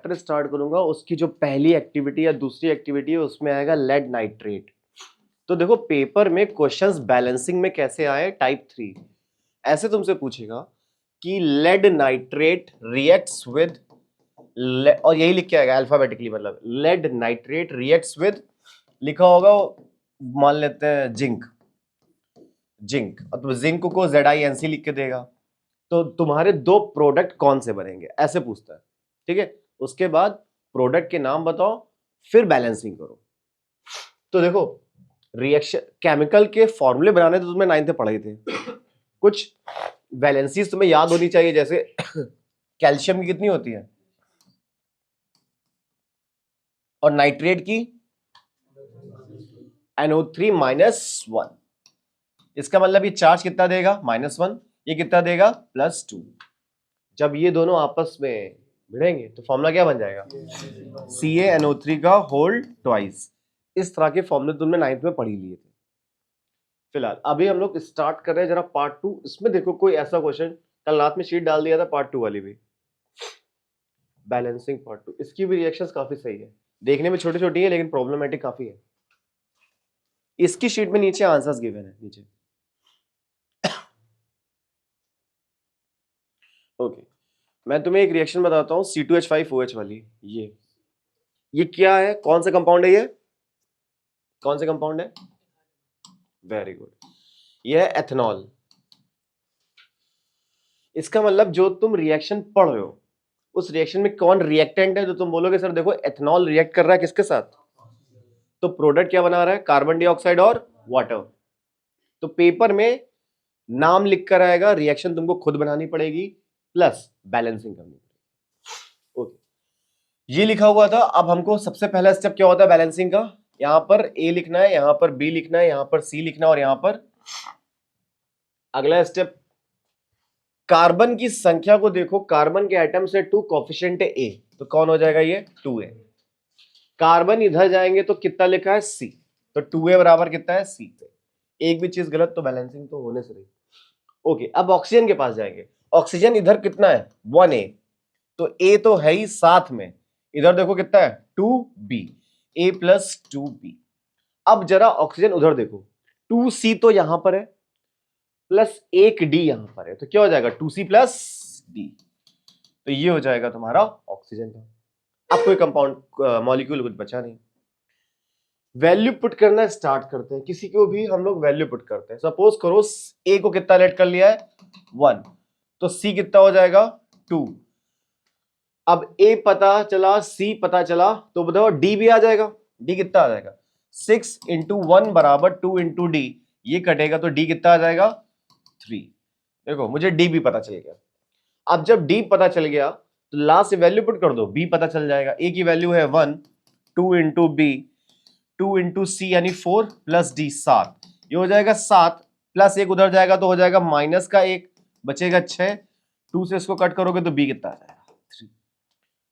Chapter start करूंगा उसकी जो पहली एक्टिविटी या दूसरी एक्टिविटी है उसमें आएगा लेड नाइट्रेट। तो देखो पेपर में क्वेश्चंस बैलेंसिंग में कैसे आए, टाइप 3 ऐसे तुमसे पूछेगा कि लेड नाइट्रेट रिएक्ट्स विद, और यही लिख के आएगा अल्फाबेटिकली, मतलब लेड नाइट्रेट रिएक्ट्स विद, लिखा होगा मान लेते हैं जिंक, जिंक, तो जिंक को ZiNC लिख के देगा, तो तुम्हारे दो प्रोडक्ट कौन से बनेंगे ऐसे पूछता है, ठीक है। उसके बाद प्रोडक्ट के नाम बताओ, फिर बैलेंसिंग करो। तो देखो रिएक्शन केमिकल के फॉर्मूले बनाने तो तुमने 9th में पढ़े थे, कुछ वैलेंसीज तुम्हें याद होनी चाहिए, जैसे कैल्शियम की कितनी होती है और नाइट्रेट की NO3-1, इसका मतलब ये चार्ज कितना देगा -1, ये कितना देगा +2। जब ये दोनों आपस में भिड़ेंगे तो फॉर्मूला क्या बन जाएगा, CaNO3 का होल ट्वाइस। इस तरह के फॉर्मूले तुमने 9th में पढ़ी लिए थे। फिलहाल अभी हम लोग स्टार्ट कर रहे हैं जरा पार्ट 2। इसमें देखो कोई ऐसा क्वेश्चन, कल रात में शीट डाल दिया था पार्ट 2 वाली भी, बैलेंसिंग पार्ट 2, इसकी भी रिएक्शंस काफी सही है, देखने में छोटी छोटी है लेकिन प्रॉब्लमेटिक काफी है। इसकी शीट में नीचे आंसर्स गिवन है नीचे, ओके। मैं तुम्हें एक रिएक्शन बताता हूं C2H5OH वाली, ये क्या है, कौन सा कंपाउंड है, ये कौन सा कंपाउंड है, वेरी गुड, ये है एथेनॉल। इसका मतलब जो तुम रिएक्शन पढ़ रहे हो उस रिएक्शन में कौन रिएक्टेंट है, तो तुम बोलोगे सर देखो एथेनॉल रिएक्ट कर रहा है किसके साथ, तो प्रोडक्ट क्या बना रहा है, कार्बन डाइऑक्साइड और वाटर। तो पेपर में नाम लिख कर आएगा, रिएक्शन तुमको खुद बनानी पड़ेगी प्लस बैलेंसिंग करनी पड़ेगी, ओके। ये लिखा हुआ था। अब हमको सबसे पहला स्टेप क्या होता है बैलेंसिंग का, यहां पर A लिखना है, यहां पर B लिखना है, यहां पर C लिखना है, और यहां पर अगला स्टेप कार्बन की संख्या को देखो, कार्बन के एटम से 2, कोफिशिएंट है A, तो कौन हो जाएगा ये 2A। कार्बन इधर जाएंगे तो कितना लिखा है C, तो 2A बराबर कितना है C पे। एक भी चीज गलत तो बैलेंसिंग तो होने से रही, ओके। अब ऑक्सीजन के पास जाएंगे, ऑक्सीजन इधर कितना है 1A, तो A तो है ही साथ में, इधर देखो कितना है 2B, A + 2B। अब जरा ऑक्सीजन उधर देखो, 2C तो यहां पर है प्लस 1D यहां पर है, तो क्या हो जाएगा 2C + D, तो ये हो जाएगा तुम्हारा ऑक्सीजन का। अब कोई कंपाउंड मॉलिक्यूल कुछ बचा नहीं, वैल्यू पुट करना स्टार्ट करते हैं, किसी को भी हम लोग वैल्यू पुट करते हैं। सपोज करो A को कितना लेट कर लिया है 1, तो C कितना हो जाएगा 2। अब A पता चला, C पता चला, तो बताओ D भी आ जाएगा, D कितना आ जाएगा 6 × 1 = 2 × D, ये कटेगा तो D कितना आ जाएगा 3। देखो मुझे D भी पता चल गया। अब जब D पता चल गया तो लास्ट से वैल्यू पुट कर दो, B पता चल जाएगा। A की वैल्यू है 1, 2 × B, 2 × C यानी 4 + D 7, ये हो जाएगा 7 प्लस 1 उधर जाएगा तो हो जाएगा -1, बचेगा 6, 2 से इसको कट करोगे तो B कितना आ जाएगा 3।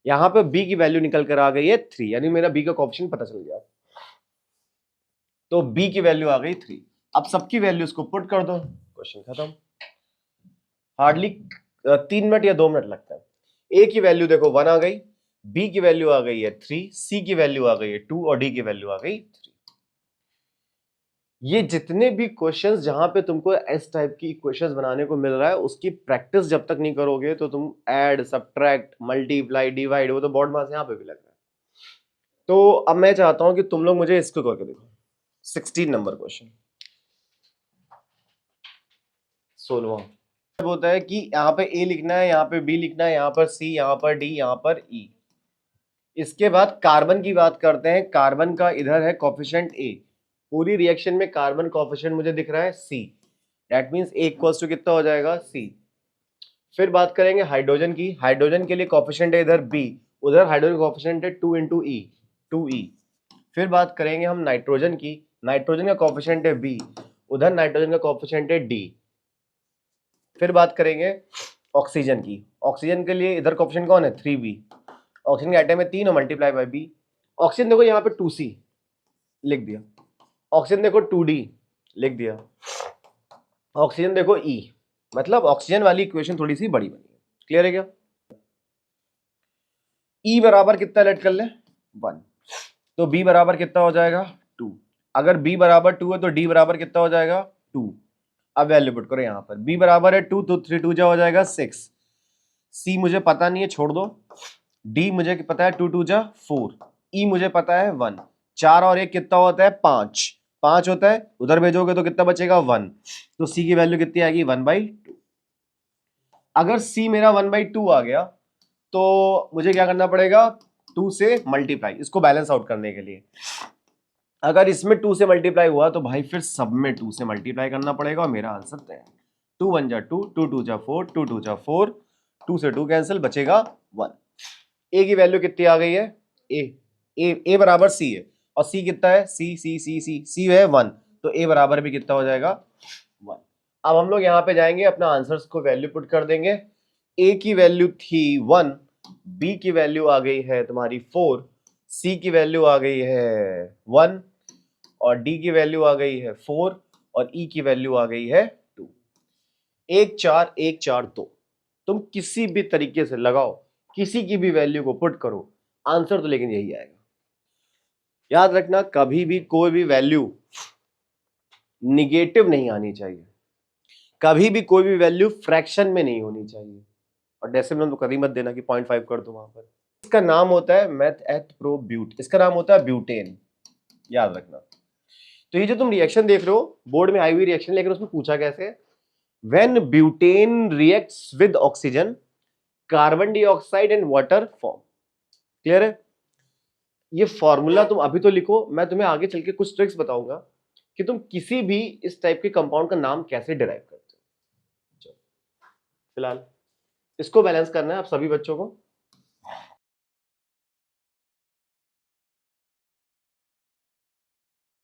यहां पे B की वैल्यू निकल कर आ गई है 3, यानी मेरा B का कोएफिशिएंट पता चल गया, तो B की वैल्यू आ गई 3। अब सबकी वैल्यूज को पुट कर दो, क्वेश्चन खत्म। हार्डली 3 मिनट या 2 मिनट लगता है। A की वैल्यू देखो 1 आ गई, B की वैल्यू आ गई है 3, C की वैल्यू आ गई है 2 और D की वैल्यू आ गई 3। ये जितने भी क्वेश्चंस जहां पे तुमको इस टाइप की इक्वेशंस बनाने को मिल रहा है उसकी प्रैक्टिस जब तक नहीं करोगे तो तुम ऐड, सब्ट्रैक्ट, मल्टीप्लाई, डिवाइड, वो तो बोर्ड मार्क्स यहां पे भी लग रहा है। तो अब मैं चाहता हूं कि तुम लोग मुझे इसको करके देखो, 16 नंबर क्वेश्चन, 16वां होता है कि यहाँ पे A लिखना है, यहाँ पे B लिखना है, यहाँ पर C, यहाँ पर D, यहाँ पर E। इसके बाद कार्बन की बात करते हैं, कार्बन का इधर है कोफिशिएंट A, पूरी रिएक्शन में कार्बन कोफिशिएंट मुझे दिख रहा है C, दैट मींस A = कितना हो जाएगा C। फिर बात करेंगे हाइड्रोजन की, हाइड्रोजन के लिए कोफिशिएंट है इधर B, उधर हाइड्रोजन कोफिशिएंट है 2 × E, 2E। फिर बात करेंगे हम नाइट्रोजन की, नाइट्रोजन का कोफिशिएंट है B, उधर नाइट्रोजन का कोफिशिएंट है D। फिर बात करेंगे ऑक्सीजन की, ऑक्सीजन के लिए इधर कोफिशिएंट कौन है 3B, ऑक्सीजन के एटम है 3 और मल्टीप्लाई बाय B। ऑक्सीजन देखो यहाँ पे 2C लिख दिया, ऑक्सीजन देखो 2D लिख दिया, ऑक्सीजन देखो E, मतलब ऑक्सीजन वाली इक्वेशन थोड़ी सी बड़ी बनी है। क्लियर है क्या? E बराबर कितना लेट कर ले 1, तो B बराबर कितना हो जाएगा 2। अगर B बराबर 2 है तो D बराबर कितना हो जाएगा 2। अब वैल्यू पुट करो यहां पर, B बराबर है 2 तो 3 2 जा हो जाएगा 6। C मुझे पता नहीं है, छोड़ दो। D मुझे पता है 2 2 जा 4। E मुझे पता है 1। 4 और 1 कितना होता है 5, 5 होता है, उधर भेजोगे तो कितना बचेगा 1। तो C की वैल्यू कितनी आएगी 1/2। अगर C मेरा 1/2 आ गया तो मुझे क्या करना पड़ेगा 2 से मल्टीप्लाई, इसको बैलेंस आउट करने के लिए। अगर इसमें 2 से मल्टीप्लाई हुआ तो भाई फिर सब में 2 से मल्टीप्लाई करना पड़ेगा और मेरा आंसर तय है। 2 1 जा 2, 2 2 जा 4, 2 2 जा 4, 2 से 2 कैंसिल, बचेगा 1। ए की वैल्यू कितनी आ गई है ए बराबर सी है, और सी कितना है सी है 1, तो ए बराबर भी कितना हो जाएगा 1। अब हम लोग यहाँ पे जाएंगे, अपना आंसर्स को वैल्यू पुट कर देंगे। ए की वैल्यू थी 1, बी की वैल्यू आ गई है तुम्हारी 4, सी की वैल्यू आ गई है 1, और डी की वैल्यू आ गई है 4, और ई की वैल्यू आ गई है 2। 1 4 1 4 2, तुम किसी भी तरीके से लगाओ, किसी की भी वैल्यू को पुट करो, आंसर तो लेकिन यही आएगा। याद रखना कभी भी कोई भी वैल्यू निगेटिव नहीं आनी चाहिए, कभी भी कोई भी वैल्यू फ्रैक्शन में नहीं होनी चाहिए, और डेसिमल तो कभी मत देना कि 0.5 कर दो वहां पर। इसका नाम होता है मेथएथप्रोब्यूट, इसका नाम होता है ब्यूटेन, याद रखना। तो ये जो तुम रिएक्शन देख रहे हो बोर्ड में आई हुई रिएक्शन, लेकिन उसमें पूछा कैसे, when butane reacts with oxygen, carbon dioxide and water form. Clear है? ये फॉर्मूला तुम अभी तो लिखो, मैं तुम्हें आगे चल के कुछ ट्रिक्स बताऊंगा कि तुम किसी भी इस टाइप के कंपाउंड का नाम कैसे डिराइव करते हो। फिलहाल इसको बैलेंस करना है आप सभी बच्चों को।